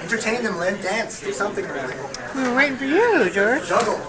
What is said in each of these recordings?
Entertain them, Lynn. Dance. Do something around it. We were waiting for you, George. Juggle.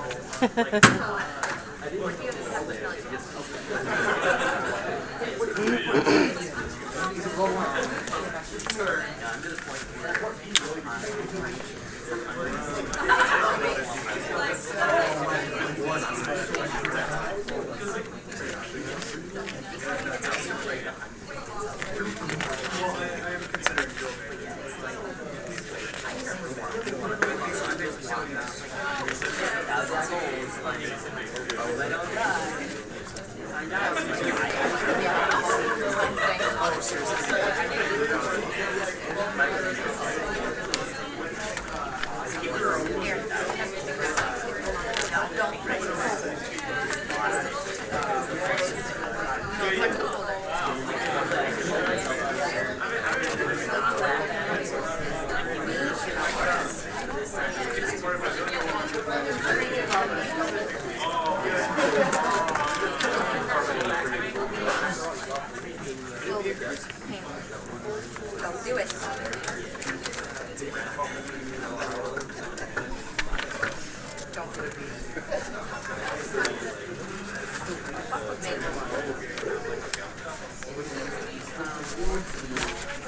Do it.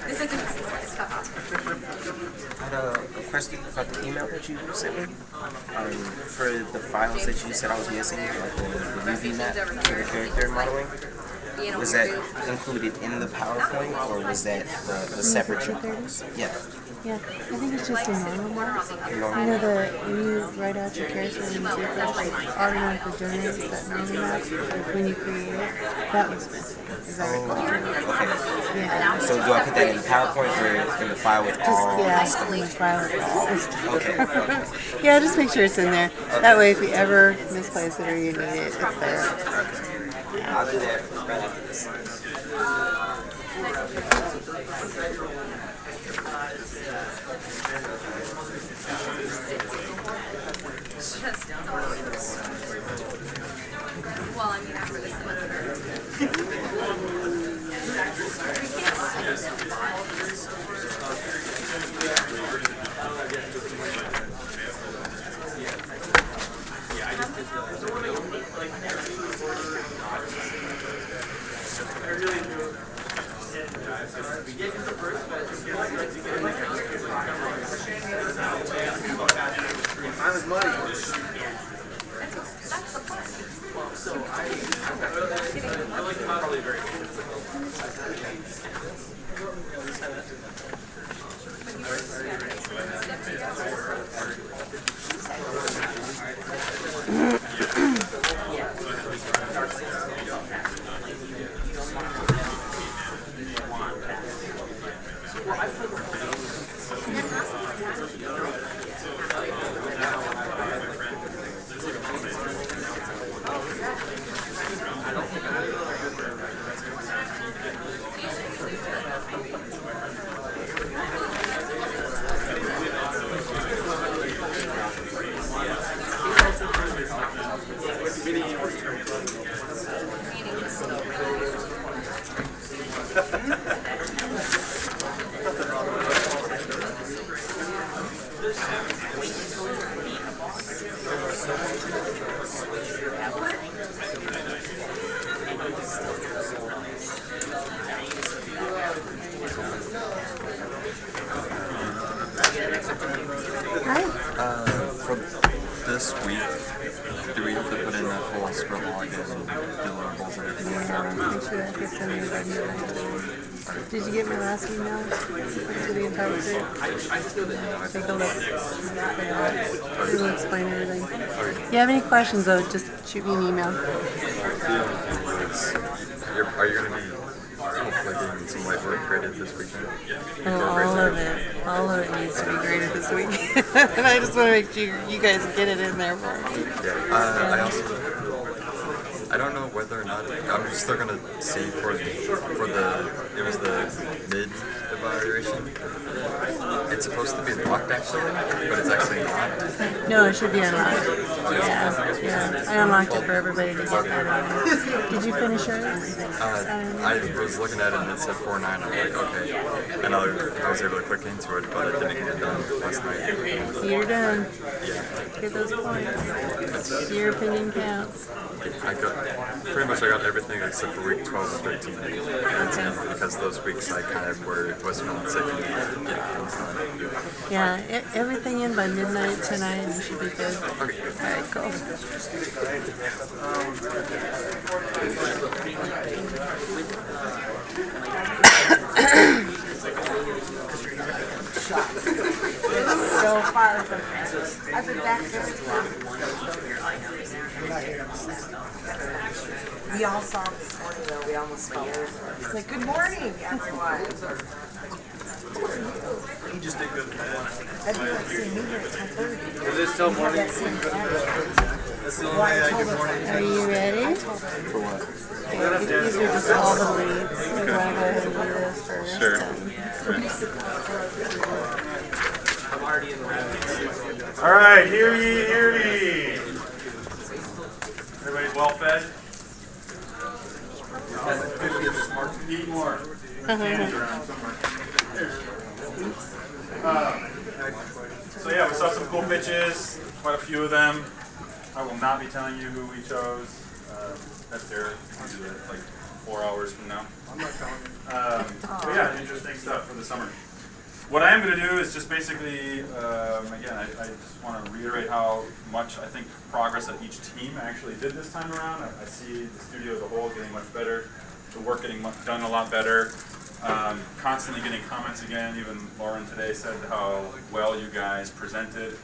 This isn't I had a question about the email that you sent me. For the files that you said I was missing, like the UV map for the character modeling. Was that included in the PowerPoint, or was that the separate? Yeah. Yeah, I think it's just the normal marks. You know, when you write out your character and you see it automatically generates that normal map when you create it. That was missing. Is that Okay. Yeah. So do I put that in the PowerPoint or in the file with all? Yeah, in the file with all. Okay. Yeah, just make sure it's in there. That way, if you ever misplace it or you need it, it's there. I'll do that right after this. well, I mean, after this Time is money. For this week, do we have to put in that full sprint log and deliverables and everything? Make sure that gets in there. Did you get my last email to the entire group? Take a look. It will explain everything. If you have any questions, though, just shoot me an email. Are you going to be hopefully doing some light work graded this weekend? All of it needs to be graded this week. And I just want to make sure you guys get it in there for me. Yeah. I also I don't know whether or not I'm still gonna see for the it was the mid evaluation. It's supposed to be locked actually, but it's actually not. No, it should be unlocked. Yeah. I unlocked it for everybody to get that on. Did you finish yours? I was looking at it and it said 4.9. I'm like, okay. And I was able to click into it, but I didn't get it done last night. You're done. Yeah. Get those points. Your opinion counts. I got everything except for week 12 and 13 and 10 because those weeks I kind of was feeling sick and getting things done. Yeah, everything in by midnight tonight and you should be good. Okay. Alright, cool. So far from that. I've been back there. We all saw him this morning though, we almost fell over. It's like, good morning, everyone. He just did good. I'd be like seeing me here at 10:30. Is it still morning? That same That's the only way I do morning. Are you ready? For what? These are just all the leads. We want to go ahead and do this first. Sure. All right, hear ye, hear ye. Everybody well fed? Eat more. Candy's around somewhere. So yeah, we saw some cool pitches, quite a few of them. I will not be telling you who we chose. That's Derek. We'll do it like 4 hours from now. I'm not telling you. But yeah, interesting stuff for the summer. What I am going to do is just basically, again, I just want to reiterate how much I think progress that each team actually did this time around. I see the studio as a whole getting much better, the work getting done a lot better, constantly getting comments again. Even Lauren today said how well you guys presented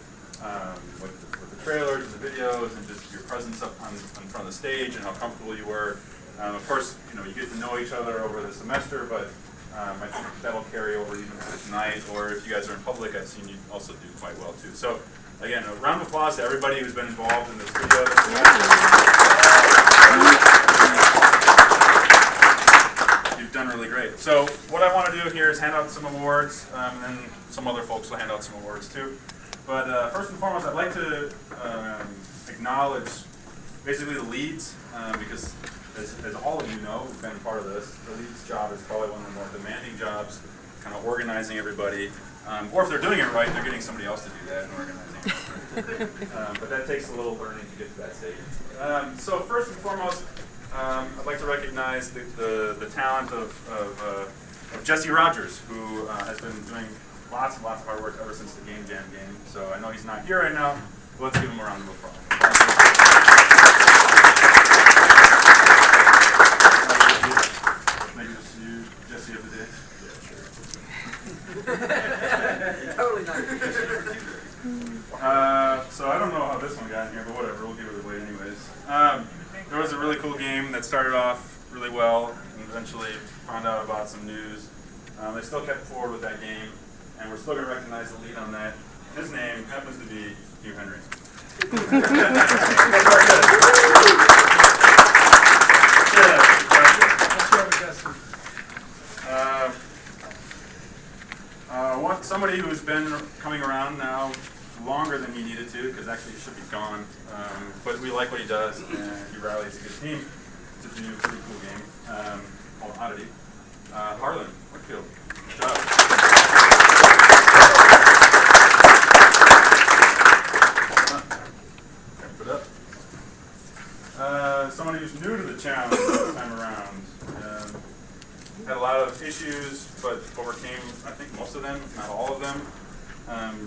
with the trailers and the videos and just your presence up in front of the stage and how comfortable you were. Of course, you get to know each other over the semester, but I think that'll carry over even to tonight, or if you guys are in public, I've seen you also do quite well too. So again, a round of applause to everybody who's been involved in the studio. You've done really great. So what I want to do here is hand out some awards, and then some other folks will hand out some awards too. But first and foremost, I'd like to acknowledge basically the leads, because as all of you know who've been part of this, the lead's job is probably one of the more demanding jobs, kind of organizing everybody. Or if they're doing it right, they're getting somebody else to do that and organizing it. But that takes a little learning to get to that stage. So first and foremost, I'd like to recognize the talent of Jesse Rogers, who has been doing lots and lots of hard work ever since the Game Jam game. So I know he's not here right now, but let's give him a round of applause. Jesse of the day? Yeah, sure. Totally not. So I don't know how this one got in here, but whatever, we'll give it away anyways. There was a really cool game that started off really well and eventually found out about some news. They still kept forward with that game, and we're still going to recognize the lead on that. His name happens to be Hugh Henry. Somebody who's been coming around now longer than he needed to, because actually he should be gone, but we like what he does, and he rallies a good team to do a pretty cool game called Oddity. Harlan Whitfield, good job. Put up. Somebody who's new to the challenge this time around. Had a lot of issues, but overcame, I think, most of them, if not all of them.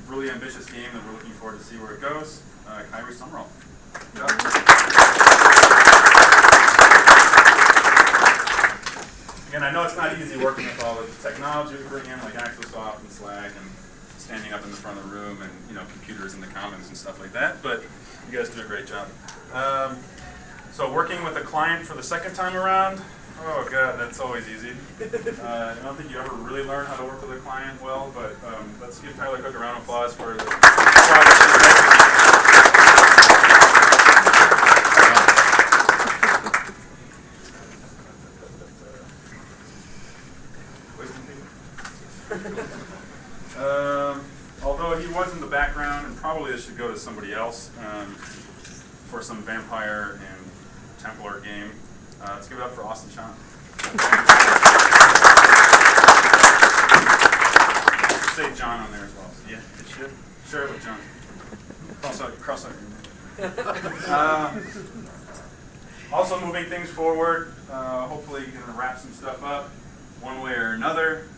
Really ambitious game that we're looking forward to see where it goes. Kyrie Summerall. Good job. Again, I know it's not easy working with all the technology we bring in, like Microsoft and Slack, and standing up in the front of the room, and computers in the commons and stuff like that. But you guys do a great job. So working with a client for the second time around. Oh God, that's always easy. I don't think you ever really learn how to work with a client well, but let's give Tyler Cook a round of applause for the progress he's Although he was in the background, and probably this should go to somebody else for some vampire and Templar game. Let's give it up for Austin Sean. Say John on there as well. Yeah, it should. Share it with John. Cross out your name. Also moving things forward, hopefully you can wrap some stuff up one way or another.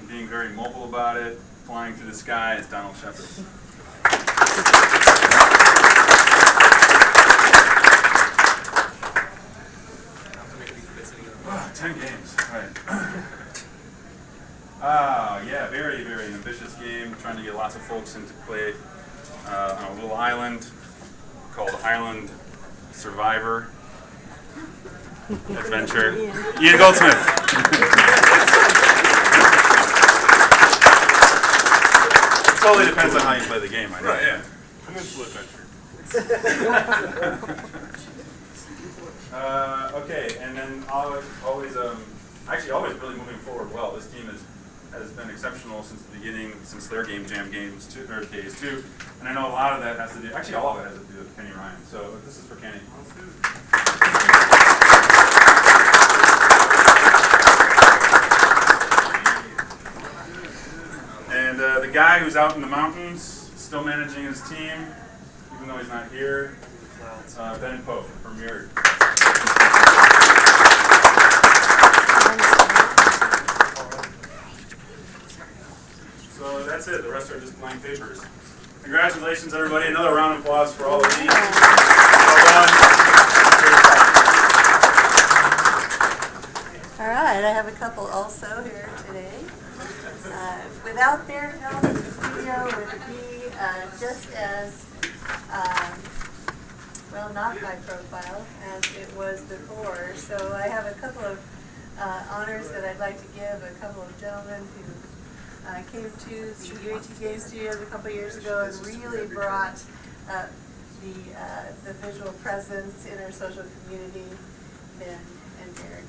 Being very mobile about it, flying through the sky is Donald Shepard. 10 games, right. Yeah, very, very ambitious game. Trying to get lots of folks into play on a little island called Island Survivor Adventure. Ian Goldsmith. Totally depends on how you play the game, I know. Right, yeah. Peninsula Adventure. Okay, and then always really moving forward well. This team has been exceptional since the beginning, since their game jam days too. And I know a lot of that has to do, actually all of it has to do with Kenny Ryan. So this is for Kenny. And the guy who's out in the mountains, still managing his team, even though he's not here, Ben Pope from Mirrored. So that's it. The rest are just blank papers. Congratulations, everybody. Another round of applause for all of these. Well done. All right, I have a couple also here today. Without their help, the studio would be just as, well, not high profile as it was before. So I have a couple of honors that I'd like to give a couple of gentlemen who came to the UAT Game Studios a couple of years ago and really brought the visual presence in our social community, Ben and Derek.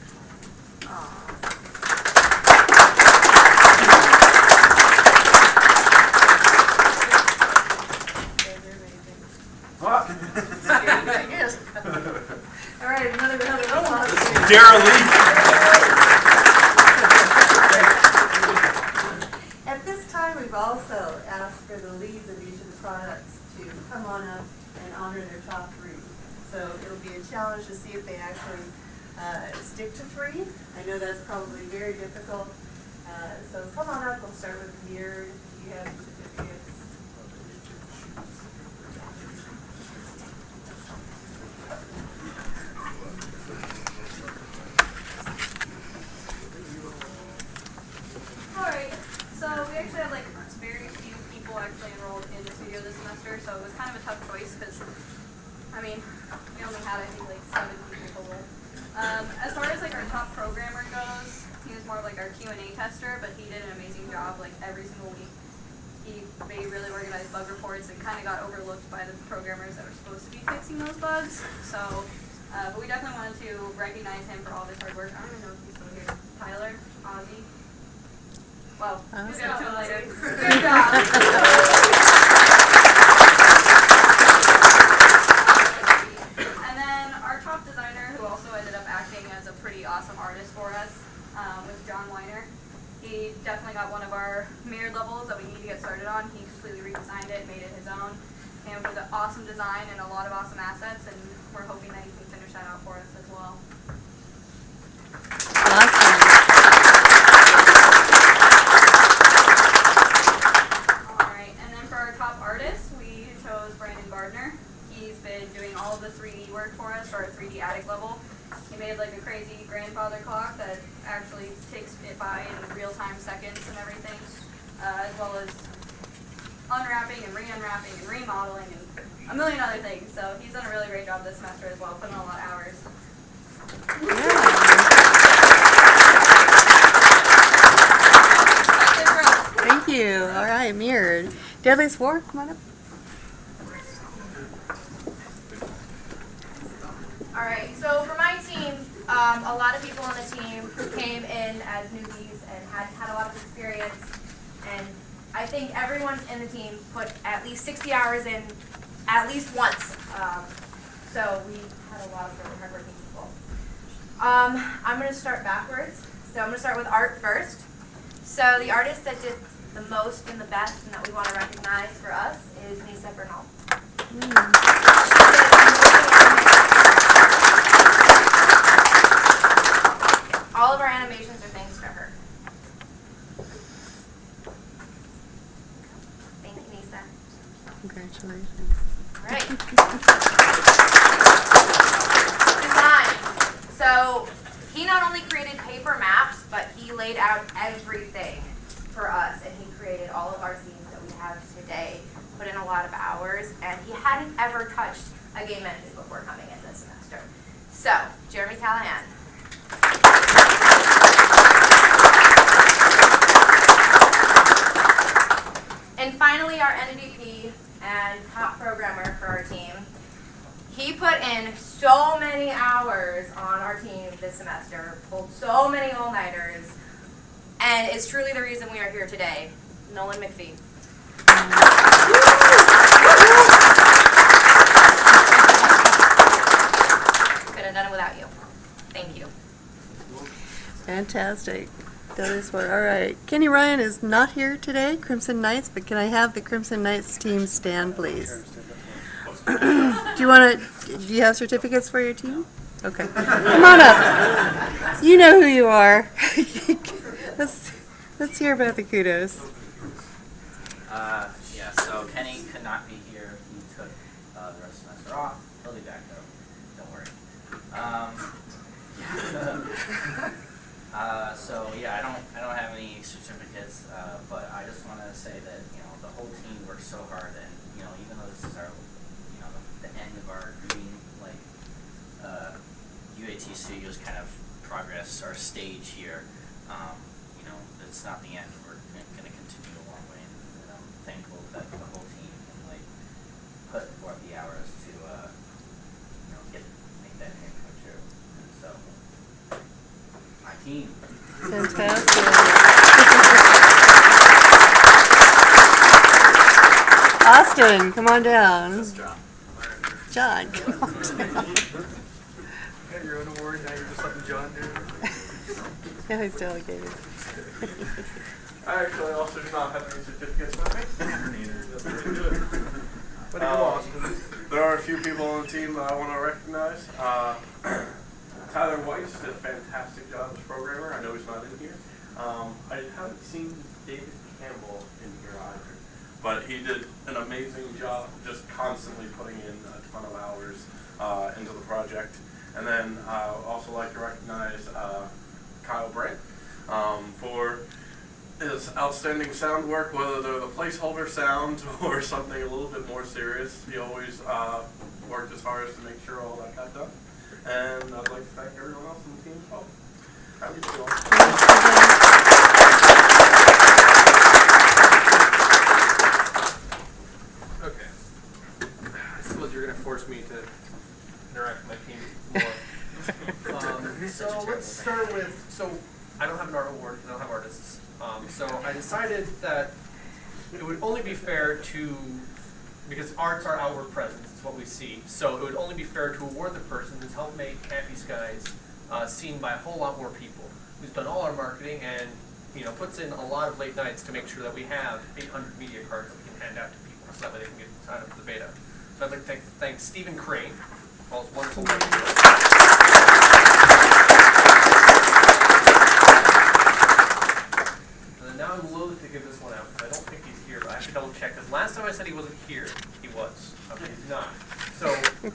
All right, another robot. Daryl Lee. At this time, we've also asked for the leads of each of the products to come on up and honor their top three. So it'll be a challenge to see if they actually stick to three. I know that's probably very difficult. So come on up. We'll start with Mirrored. You have certificates. Alright, so we actually had like very few people actually enrolled in the studio this semester, so it was kind of a tough choice because, I mean, we only had I think like 7 people total. As far as like our top programmer goes, he was more of like our Q&A tester, but he did an amazing job like every single week. He made really organized bug reports and kind of got overlooked by the programmers that were supposed to be fixing those bugs. So, but we definitely wanted to recognize him for all of his hard work. I don't even know if he's still here. Tyler, Ozzy. Well, we'll get to him later. Good job. And then our top designer, who also ended up acting as a pretty awesome artist for us, was John Weiner. He definitely got one of our mirrored levels that we need to get started on. He completely redesigned it, made it his own, and with an awesome design and a lot of awesome assets, and we're hoping that he can finish that out for us as well. Awesome. Alright, and then for our top artist, we chose Brandon Gardner. He's been doing all of the 3D work for us for our 3D attic level. He made like a crazy grandfather clock that actually takes it by in real-time seconds and everything, as well as unwrapping and re-unwrapping and remodeling and a million other things. So he's done a really great job this semester as well, putting in a lot of hours. Thank you. All right, Mirrored. Deadliest War, come on up. Alright, so for my team, a lot of people on the team who came in as newbies and had a lot of experience. And I think everyone in the team put at least 60 hours in at least once. So we had a lot of really hardworking people. I'm going to start backwards. So I'm going to start with art first. So the artist that did the most and the best and that we want to recognize for us is Nisa Bernal. All of our animations are thanks to her. Thank you, Nisa. Congratulations. All right. Design. So he not only created paper maps, but he laid out everything for us, and he created all of our scenes that we have today. Put in a lot of hours, and he hadn't ever touched a game engine before coming in this semester. So, Jeremy Callahan. And finally, our MVP and top programmer for our team. He put in so many hours on our team this semester, pulled so many all-nighters, and it's truly the reason we are here today. Nolan McPhee. Could have done it without you. Thank you. Fantastic. That is what. All right. Kenny Ryan is not here today, Crimson Knights, but can I have the Crimson Knights team stand, please? Do you have certificates for your team? Okay. Come on up. You know who you are. Let's hear about the kudos. Yeah, so Kenny could not be here. He took the rest of the semester off. He'll be back though. Don't worry. So yeah, I don't have any certificates, but I just want to say that the whole team worked so hard, and even though this is our the end of our green UAT Studios kind of progress, our stage here, it's not the end. We're going to continue a long way, and I'm thankful that the whole team can put forth the hours to make that dream come true. And so my team. Fantastic. Austin, come on down. That's John. John, come on down. You got your own award, now you're just letting John do it. Yeah, he's delegated. I actually also do not have any certificates with me. There are a few people on the team that I want to recognize. Tyler Weiss did a fantastic job as programmer. I know he's not in here. I haven't seen David Campbell in here either, but he did an amazing job just constantly putting in a ton of hours into the project. And then I also like to recognize Kyle Brandt for his outstanding sound work, whether they're the placeholder sound or something a little bit more serious. He always worked his hardest to make sure all that got done. And I'd like to thank everyone else in the team as well. Have a good day. Okay. I suppose you're going to force me to interact with my team more. So let's start with, so I don't have an art award, I don't have artists. So I decided that it would only be fair to, because art's our outward presence, it's what we see, so it would only be fair to award the person who's helped make Campy Skies seen by a whole lot more people, who's done all our marketing and puts in a lot of late nights to make sure that we have 800 media cards that we can hand out to people, so that way they can get signed up for the beta. So I'd like to thank Stephen Crane for all his wonderful work. Now I'm loath to give this one out because I don't think he's here, but I have to double check because last time I said he wasn't here, he was. Okay, he's not. So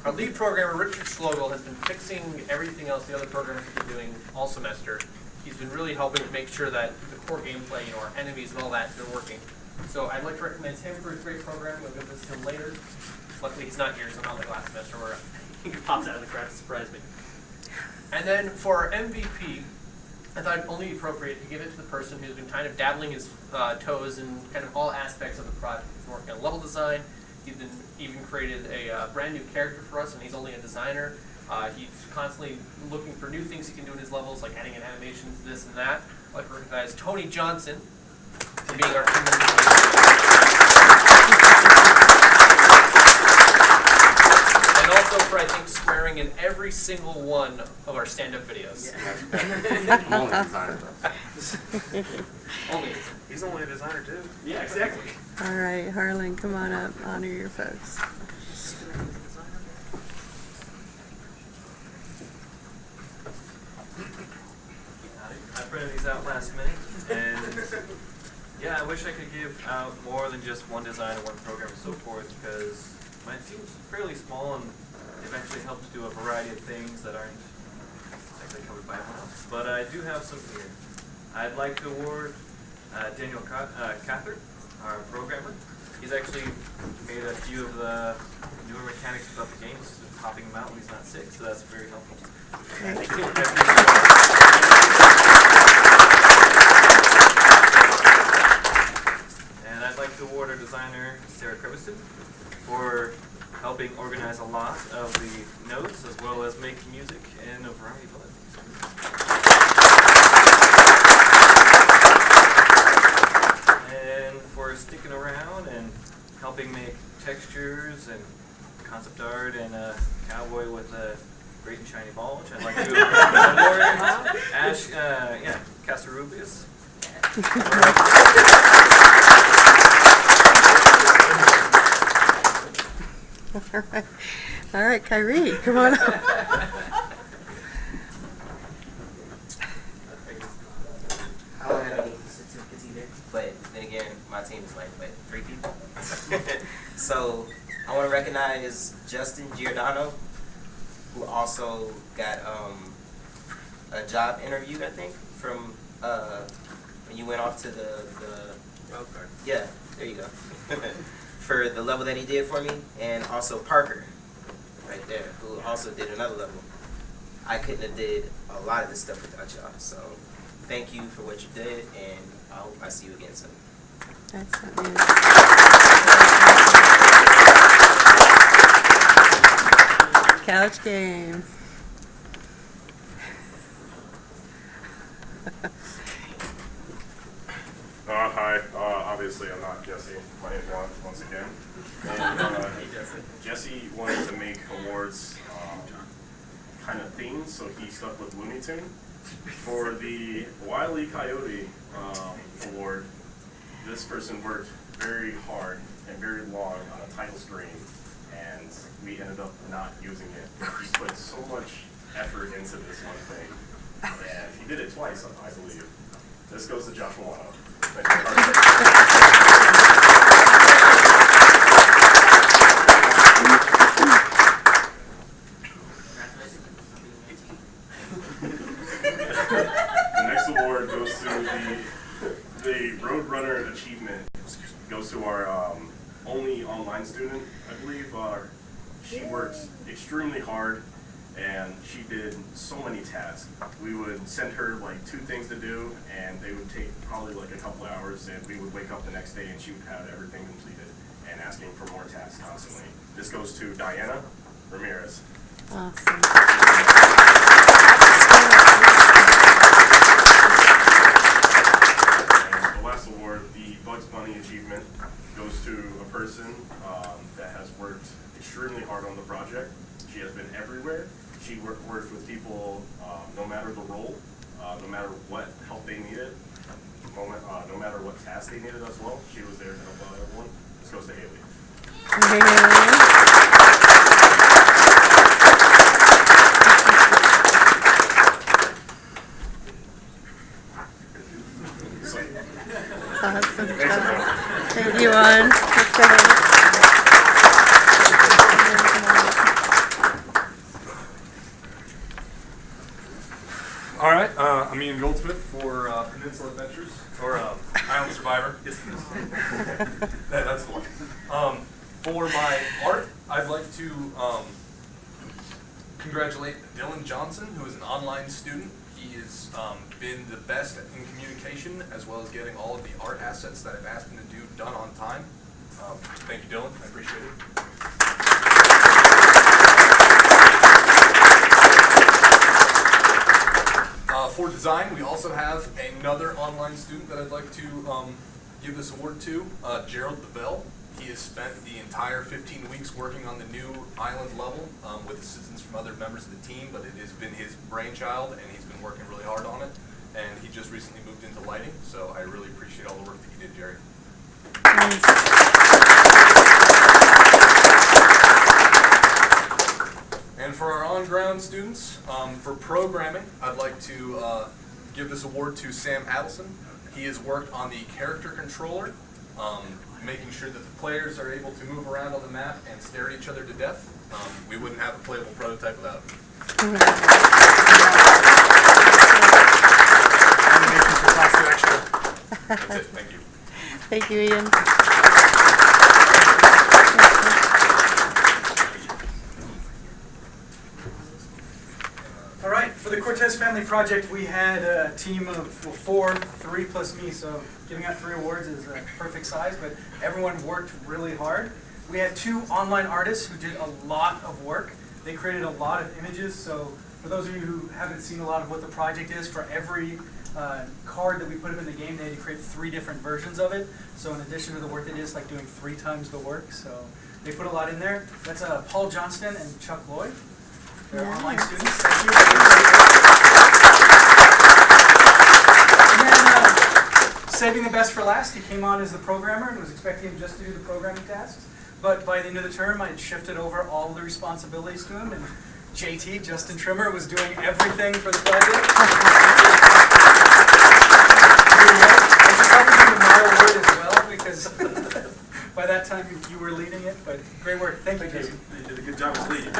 our lead programmer, Richard Schlogel, has been fixing everything else the other programmers have been doing all semester. He's been really helping to make sure that the core gameplay, our enemies and all that has been working. So I'd like to recommend him for his great programming. We'll give this to him later. Luckily he's not here, so not like last semester where he pops out of the crowd to surprise me. And then for our MVP, I thought it'd only be appropriate to give it to the person who's been kind of dabbling his toes in kind of all aspects of the project. He's been working on level design. He's been even created a brand new character for us, and he's only a designer. He's constantly looking for new things he can do in his levels, like adding in animations, this and that. I'd like to recognize Tony Johnson for being our team and also for, I think, swearing in every single one of our stand-up videos. Only. He's only a designer too. Yeah, exactly. All right, Harlan, come on up. Honor your folks. I printed these out last minute, and yeah, I wish I could give out more than just one design or one program and so forth, because my team's fairly small and eventually helps do a variety of things that aren't exactly covered by everyone else. But I do have some here. I'd like to award Daniel Cather, our programmer. He's actually made a few of the newer mechanics about the games, just popping them out when he's not sick, so that's very helpful. Thank you. And I'd like to award our designer, Sarah Creviston, for helping organize a lot of the notes as well as make music and a variety of other things. And for sticking around and helping make textures and concept art and a cowboy with a great and shiny ball, which I'd like to award Ash, Casarubius. All right, Kyrie, come on up. I don't have any certificates either, but then again, my team is like, 3 people? So, I want to recognize Justin Giordano, who also got a job interview, I think, from when you went off to the Okay. yeah, there you go. For the level that he did for me, and also Parker, right there, who also did another level. I couldn't have did a lot of this stuff without y'all, so thank you for what you did, and I hope I see you again soon. Excellent news. Couch game. Hi, obviously I'm not Jesse. My name's Juan, once again. And Jesse wanted to make awards kind of themed, so he stuck with Looney Tune. For the Wile E. Coyote award, this person worked very hard and very long on a title screen, and we ended up not using it. He put so much effort into this one thing, and he did it twice, I believe. This goes to Josh Milano. Thank you. The next award goes to the Roadrunner Achievement. Goes to our only online student, I believe. She worked extremely hard, and she did so many tasks. We would send her like 2 things to do, and they would take probably like a couple hours, and we would wake up the next day and she would have everything completed and asking for more tasks constantly. This goes to Diana Ramirez. Awesome. And the last award, the Bugs Bunny Achievement, goes to a person that has worked extremely hard on the project. She has been everywhere. She worked with people no matter the role, no matter what help they needed, no matter what task they needed as well. She was there to help out everyone. This goes to Haley. Awesome job. Thank you, Juan. Okay. All right, I'm Ian Goldsmith for Peninsula Adventures, or Island Survivor. Yes, it is. That's the one. For my art, I'd like to congratulate Dylan Johnson, who is an online student. He has been the best in communication, as well as getting all of the art assets that I've asked him to do done on time. Thank you, Dylan. I appreciate it. for design, we also have another online student that I'd like to give this award to, Gerald DeVille. He has spent the entire 15 weeks working on the new island level with assistance from other members of the team, but it has been his brainchild, and he's been working really hard on it. And he just recently moved into lighting, so I really appreciate all the work that you did, Jerry. And for our on-ground students, for programming, I'd like to give this award to Sam Adelson. He has worked on the character controller, making sure that the players are able to move around on the map and stare at each other to death. We wouldn't have a playable prototype without him. Animations for class 2 extra. That's it, thank you. Thank you, Ian. All right, for the Cortez Family Project, we had a team of 4, 3 plus me, so giving out 3 awards is a perfect size, but everyone worked really hard. We had 2 online artists who did a lot of work. They created a lot of images, so for those of you who haven't seen a lot of what the project is, for every card that we put up in the game, they had to create 3 different versions of it. So in addition to the work they did, it's like doing 3 times the work, so they put a lot in there. That's Paul Johnston and Chuck Lloyd. They're online students. Thank you. And then, saving the best for last, he came on as the programmer and was expecting him just to do the programming tasks. But by the end of the term, I had shifted over all the responsibilities to him, and JT, Justin Trimmer, was doing everything for the project. I should probably give him my award as well, because by that time you were leading it, but great work. Thank you, Jason. You did a good job as lead.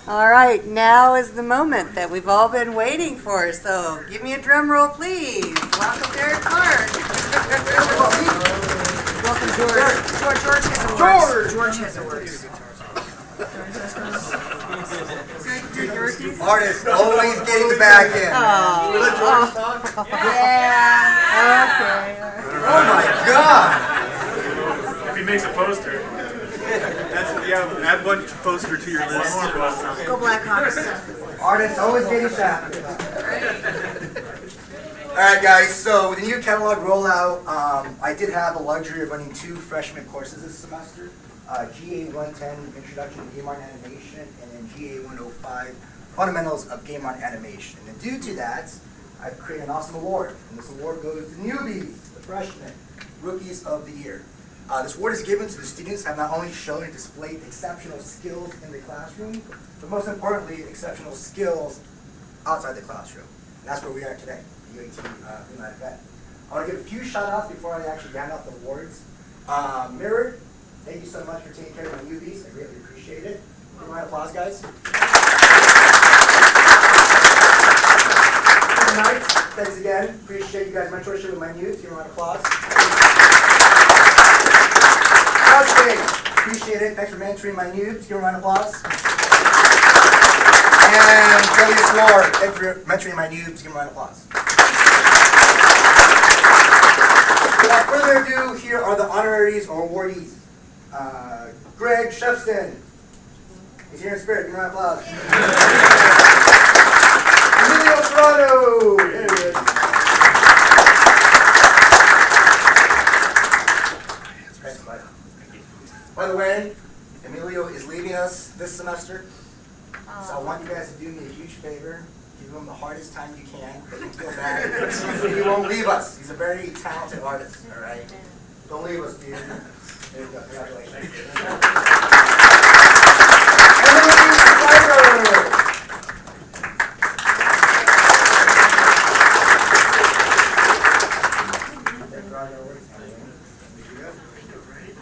All right, now is the moment that we've all been waiting for. So give me a drum roll, please. Welcome, Derek Clark. Welcome, George. George has awards. Artist always getting back in. Yeah. Okay. Oh my God. If he makes a poster. Add one poster to your list. Go Blackhawks. Artist always getting back. Alright guys, so with the new catalog rollout, I did have the luxury of running 2 freshman courses this semester. GA 110, Introduction to Game Art Animation, and then GA 105, Fundamentals of Game Art Animation. And due to that, I've created an awesome award. And this award goes to newbies, the freshmen, rookies of the year. This award is given to the students who have not only shown and displayed exceptional skills in the classroom, but most importantly, exceptional skills outside the classroom. And that's where we are today, the UAT Moonlight event. I want to give a few shout outs before I actually hand out the awards. Mirror, thank you so much for taking care of my newbies. I greatly appreciate it. Give me a round of applause, guys. Tonight, thanks again. Appreciate you guys' mentorship with my youth. Give me a round of applause. Appreciate it. Thanks for mentoring my noobs. Give a round of applause. And Julius Ward, thanks for mentoring my noobs. Give a round of applause. Without further ado, here are the honoraries or awardees. Greg Shefston. He's here in spirit. Give a round of applause. Emilio Serrano. There he is. By the way, Emilio is leaving us this semester, so I want you guys to do me a huge favor. Give him the hardest time you can. Make him feel bad. He won't leave us. He's a very talented artist, all right? Don't leave us, dude. There you go. Congratulations.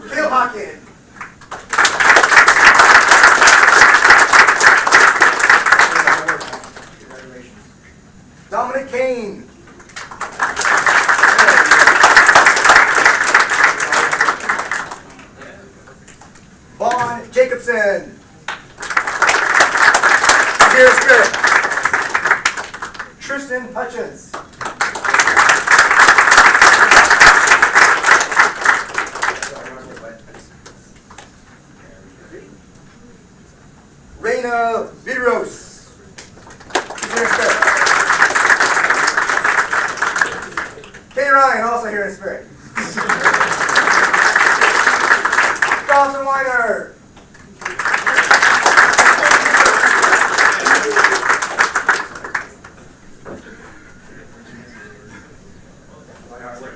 Caleb Hawkins. Dominic Kane. Vaughn Jacobson. Dear Spirit. Tristan Hutchins. Caleb Vidros. He's here in spirit. Kenny Ryan, also here in spirit. Dalton Weiner.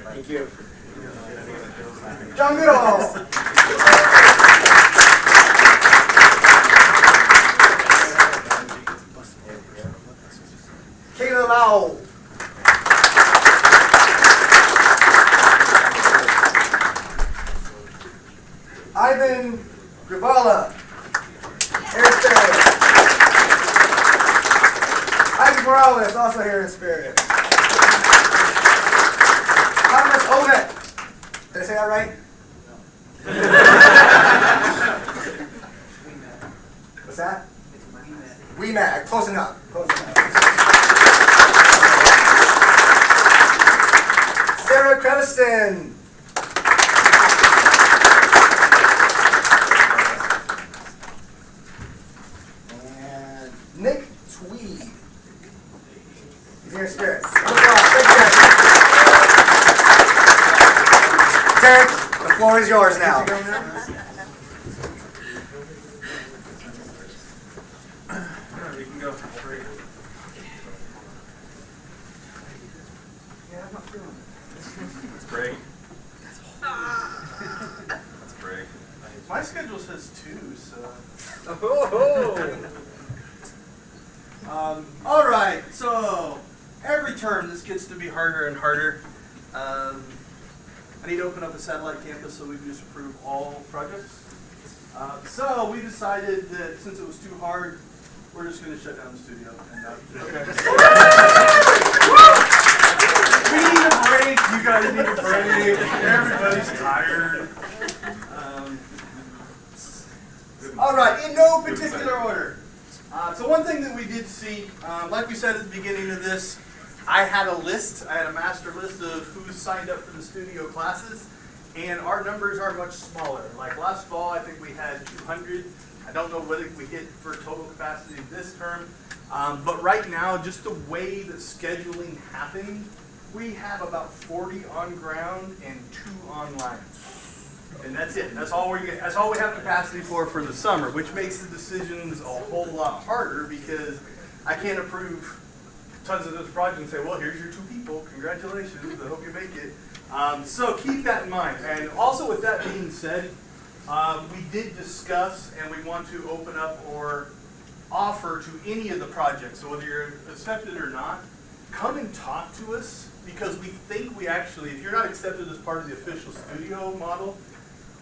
Thank you. John Goodall. Kayla Lau. Ivan Grivala. Here in spirit. Isaac Morales, also here in spirit. Thomas Ovet. Did I say that right? What's that? We met. Close enough. Close enough. Sarah Creviston. And Nick Tweed. He's here in spirit. Derek, the floor is yours now. You can go. Yeah, I'm not feeling it. That's great. That's great. My schedule says 2, so. All right, so every term this gets to be harder and harder. I need to open up a satellite campus so we can just approve all projects. So we decided that since it was too hard, we're just going to shut down the studio. And okay. We need a break. You guys need a break. Everybody's tired. All right, in no particular order. So one thing that we did see, like we said at the beginning of this, I had a list, I had a master list of who's signed up for the studio classes, and our numbers are much smaller. Like last fall, I think we had 200. I don't know what we hit for total capacity this term, but right now, just the way that scheduling happened, we have about 40 on ground and 2 online. And that's it. That's all we have capacity for the summer, which makes the decisions a whole lot harder because I can't approve tons of those projects and say, well, here's your 2 people. Congratulations. I hope you make it. So keep that in mind. And also with that being said, we did discuss and we want to open up or offer to any of the projects. So whether you're accepted or not, come and talk to us because we think we actually, if you're not accepted as part of the official studio model,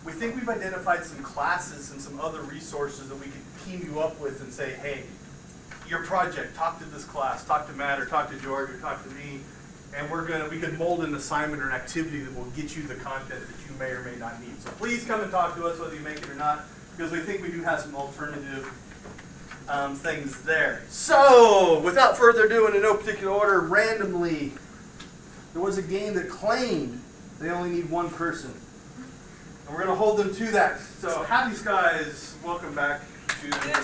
we think we've identified some classes and some other resources that we could team you up with and say, hey, your project, talk to this class, talk to Matt or talk to George or talk to me, and we could mold an assignment or an activity that will get you the content that you may or may not need. So please come and talk to us whether you make it or not, because we think we do have some alternative things there. So without further ado, and in no particular order, randomly, there was a game that claimed they only need 1 person. And we're going to hold them to that. So Happy Skies, welcome back to the video.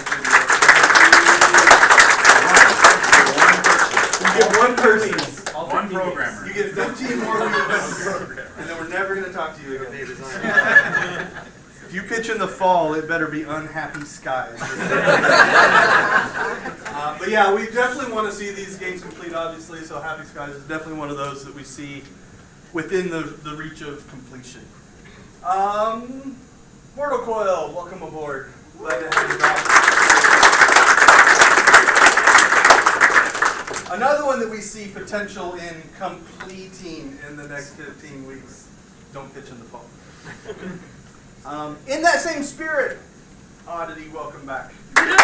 You get 1 person. 1 programmer. You get 15 more weeks. And then we're never going to talk to you again. If you pitch in the fall, it better be Unhappy Skies. But yeah, we definitely want to see these games complete, obviously. So Happy Skies is definitely one of those that we see within the reach of completion. Mortal Coil, welcome aboard. Glad to have you back. Another one that we see potential in completing in the next 15 weeks. Don't pitch in the fall. In that same spirit, Oddity, welcome back. We're so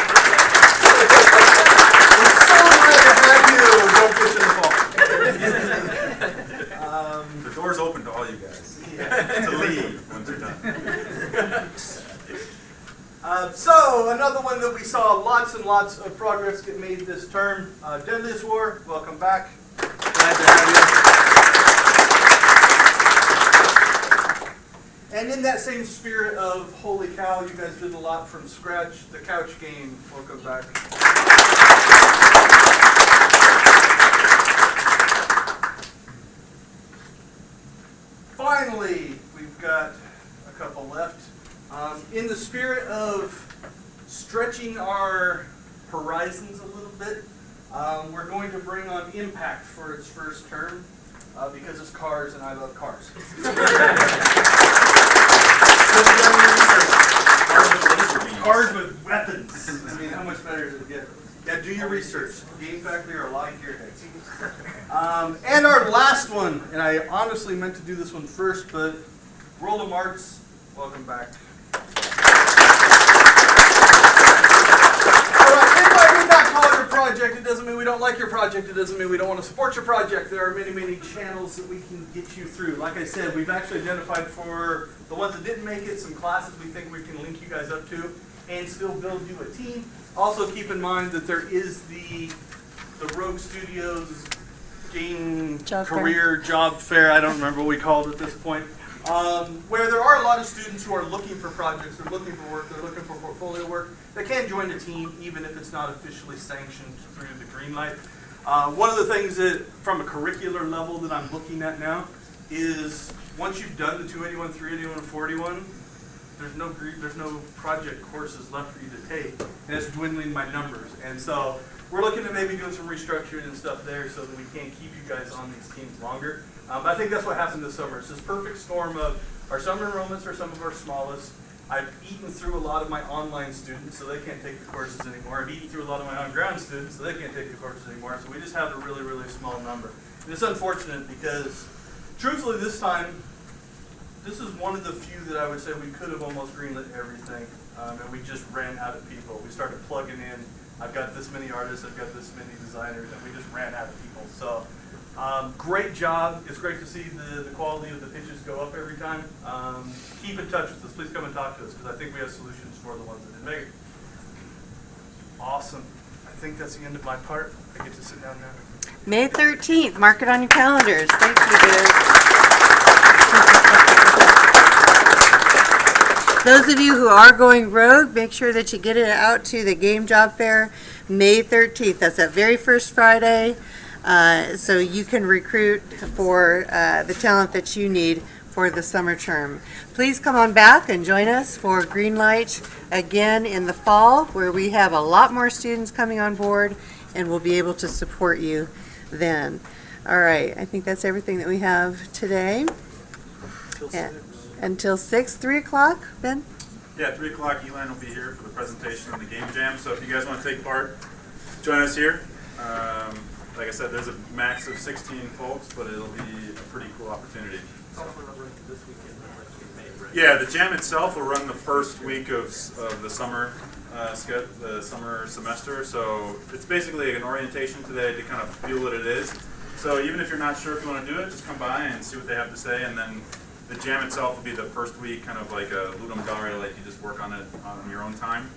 glad to have you. Don't pitch in the fall. The door's open to all you guys. Yeah. To leave once you're done. So another one that we saw lots and lots of progress get made this term. Deadliest War, welcome back. Glad to have you. And in that same spirit of holy cow, you guys did a lot from scratch, the couch game. Welcome back. Finally, we've got a couple left. In the spirit of stretching our horizons a little bit, we're going to bring on Impact for its first term because it's cars and I love cars. Cars with weapons. I mean, how much better does it get? Yeah, do your research. Game Factory are lying to your heads. And our last one, and I honestly meant to do this one first, but World of Marks, welcome back. Project, it doesn't mean we don't like your project, it doesn't mean we don't want to support your project. There are many, many channels that we can get you through. Like I said, we've actually identified for the ones that didn't make it some classes we think we can link you guys up to and still build you a team. Also keep in mind that there is the Rogue Studios game career job fair, I don't remember what we called it at this point, where there are a lot of students who are looking for projects, they're looking for work, they're looking for portfolio work. They can join the team even if it's not officially sanctioned through the green light. One of the things that, from a curricular level that I'm looking at now, is once you've done the 281, 381, and 481, there's no project courses left for you to take, and it's dwindling by numbers. And so we're looking at maybe doing some restructuring and stuff there so that we can keep you guys on these teams longer. I think that's what happened this summer. It's this perfect storm of our summer enrollments are some of our smallest. I've eaten through a lot of my online students, so they can't take the courses anymore. I've eaten through a lot of my on-ground students, so they can't take the courses anymore. So we just have a really, really small number. And it's unfortunate because, truthfully, this time, this is one of the few that I would say we could have almost greenlit everything, and we just ran out of people. We started plugging in. I've got this many artists, I've got this many designers, and we just ran out of people. So, great job. It's great to see the quality of the pitches go up every time. Keep in touch with us. Please come and talk to us because I think we have solutions for the ones that didn't make it. Awesome. I think that's the end of my part. I get to sit down now. May 13th, mark it on your calendars. Thank you, guys. Those of you who are going rogue, make sure that you get it out to the Game Job Fair May 13th. That's that very first Friday. So you can recruit for the talent that you need for the summer term. Please come on back and join us for Greenlight again in the fall, where we have a lot more students coming on board and we'll be able to support you then. All right, I think that's everything that we have today. Until 6, 3 o'clock, Ben? Yeah, 3 o'clock, Elan will be here for the presentation on the game jam. So if you guys want to take part, join us here. Like I said, there's a max of 16 folks, but it'll be a pretty cool opportunity. Yeah, the jam itself will run the first week of the summer the summer semester. So it's basically an orientation today to kind of feel what it is. So even if you're not sure if you want to do it, just come by and see what they have to say. And then the jam itself will be the first week, kind of like a ludum dare, like you just work on it on your own time.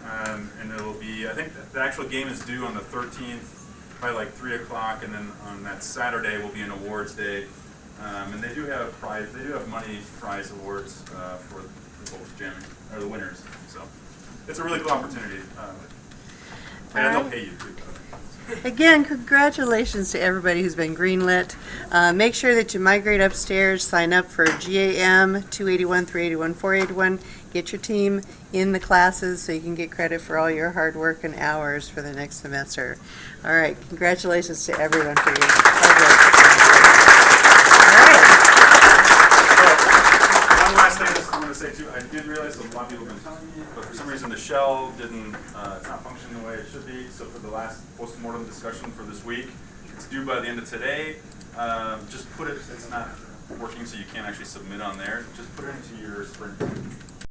And it'll be, I think the actual game is due on the 13th. By like 3 o'clock, and then on that Saturday will be an awards day, and they do have money prize awards for the folks jamming or the winners. So it's a really cool opportunity, and they'll pay you too. Again, congratulations to everybody who's been greenlit. Make sure that you migrate upstairs, sign up for GAM 281, 381, 481. Get your team in the classes so you can get credit for all your hard work and hours for the next semester. All right, congratulations to everyone for your hard work. One last thing I just want to say too, I did realize a lot of people have been telling me, but for some reason the shell didn't, it's not functioning the way it should be. So for the last post-mortem discussion for this week, it's due by the end of today. Just put it, it's not working so you can't actually submit on there. Just put it into your sprint.